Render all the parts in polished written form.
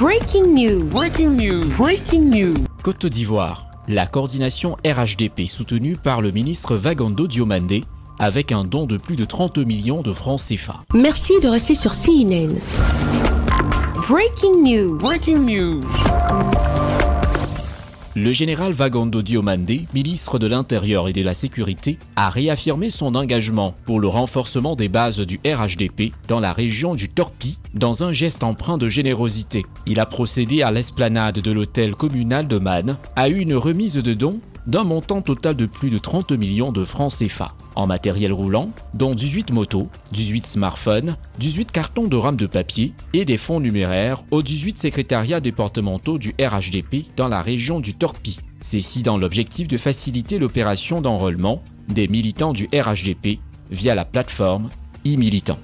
Breaking news. Breaking news. Breaking news. Côte d'Ivoire, la coordination RHDP soutenue par le ministre Vagando Diomandé avec un don de plus de 30 millions de francs CFA. Merci de rester sur CNN. Breaking news. Breaking news. Le général Vagando Diomandé, ministre de l'Intérieur et de la Sécurité, a réaffirmé son engagement pour le renforcement des bases du RHDP dans la région du Torpi, dans un geste empreint de générosité. Il a procédé à l'esplanade de l'hôtel communal de Man à une remise de dons d'un montant total de plus de 30 millions de francs CFA en matériel roulant, dont 18 motos, 18 smartphones, 18 cartons de rames de papier et des fonds numéraires aux 18 secrétariats départementaux du RHDP dans la région du Torpi. Ceci dans l'objectif de faciliter l'opération d'enrôlement des militants du RHDP via la plateforme e-militant.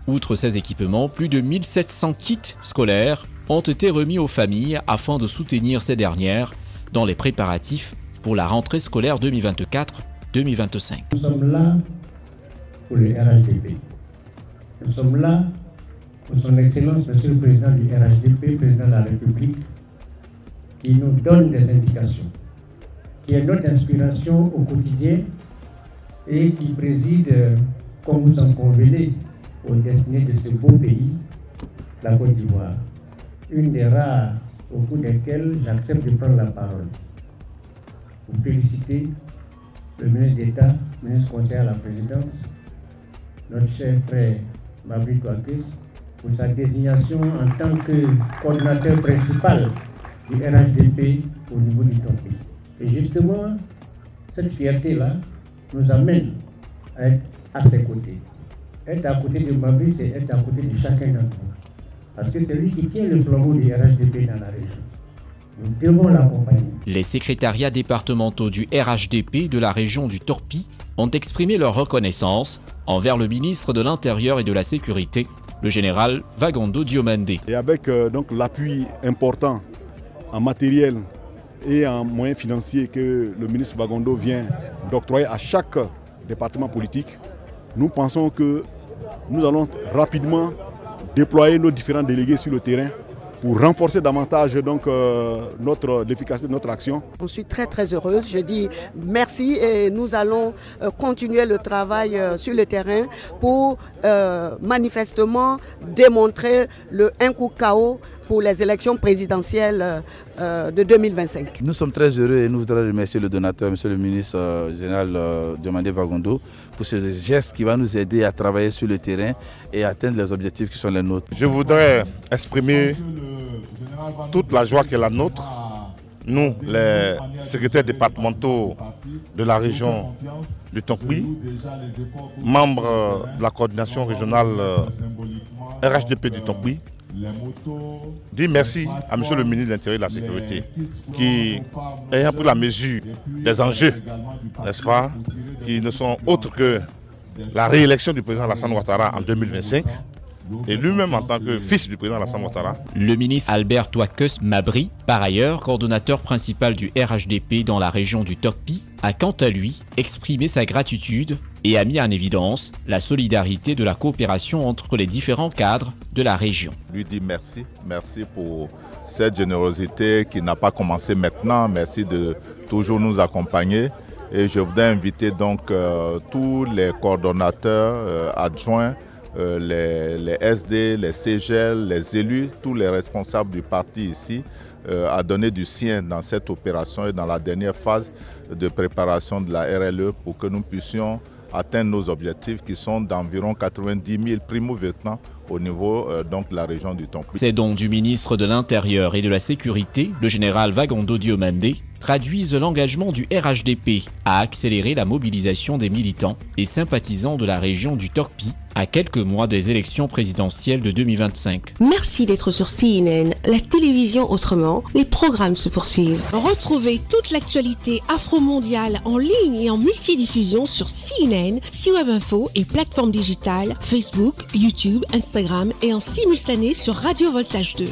Outre ces équipements, plus de 1700 kits scolaires ont été remis aux familles afin de soutenir ces dernières dans les préparatifs pour la rentrée scolaire 2024-2025. Nous sommes là pour le RHDP. Nous sommes là pour son Excellence, Monsieur le Président du RHDP, Président de la République, qui nous donne des indications, qui est notre inspiration au quotidien et qui préside, comme vous en convenez, aux destinées de ce beau pays, la Côte d'Ivoire. Une des rares au cours desquelles j'accepte de prendre la parole. Pour féliciter le ministre d'État, ministre conseiller à la présidence, notre cher frère Mabry Touakes, pour sa désignation en tant que coordinateur principal du RHDP au niveau du Torpi. Et justement, cette fierté-là nous amène à être à ses côtés. Être à côté de Mabry, c'est être à côté de chacun d'entre nous. Parce que c'est lui qui tient le flambeau du RHDP dans la région. Nous devons l'accompagner. Les secrétariats départementaux du RHDP de la région du Torpi ont exprimé leur reconnaissance envers le ministre de l'Intérieur et de la Sécurité, le général Vagando Diomandé. Et avec donc l'appui important en matériel et en moyens financiers que le ministre Vagando vient d'octroyer à chaque département politique, nous pensons que nous allons rapidement déployer nos différents délégués sur le terrain pour renforcer davantage donc, l'efficacité de notre action. Je suis très heureuse, je dis merci et nous allons continuer le travail sur le terrain pour manifestement démontrer le un coup KO pour les élections présidentielles de 2025. Nous sommes très heureux et nous voudrions remercier le donateur, monsieur le ministre général Diomandé Vagando, pour ce geste qui va nous aider à travailler sur le terrain et atteindre les objectifs qui sont les nôtres. Je voudrais exprimer toute la joie qui est la nôtre. Nous, les secrétaires départementaux de la région du Torpi, membres de la coordination régionale RHDP du Torpi, dire merci à M. le ministre de l'Intérieur et de la Sécurité qui, ayant pris la mesure des enjeux, n'est-ce pas, qui ne sont autres que la réélection du président Alassane Ouattara en 2025, et lui-même en tant que fils du président Alassane Ouattara. Le ministre Albert Touakes Mabry, par ailleurs coordonnateur principal du RHDP dans la région du Torpi, a quant à lui exprimé sa gratitude et a mis en évidence la solidarité de la coopération entre les différents cadres de la région. Lui dit merci, merci pour cette générosité qui n'a pas commencé maintenant, merci de toujours nous accompagner. Et je voudrais inviter donc tous les coordonnateurs adjoints, les SD, les CGL, les élus, tous les responsables du parti ici, à donner du sien dans cette opération et dans la dernière phase de préparation de la RLE pour que nous puissions atteindre nos objectifs qui sont d'environ 90 000 primo-votants au niveau donc, de la région du Torpi. Ces dons du ministre de l'Intérieur et de la Sécurité, le général Vagando Diomandé, traduisent l'engagement du RHDP à accélérer la mobilisation des militants et sympathisants de la région du Torpi à quelques mois des élections présidentielles de 2025. Merci d'être sur CNN, la télévision autrement. Les programmes se poursuivent. Retrouvez toute l'actualité afro-mondiale en ligne et en multidiffusion sur CNN, C-Web Info et plateformes digitales, Facebook, YouTube, Instagram et en simultané sur Radio Voltage 2.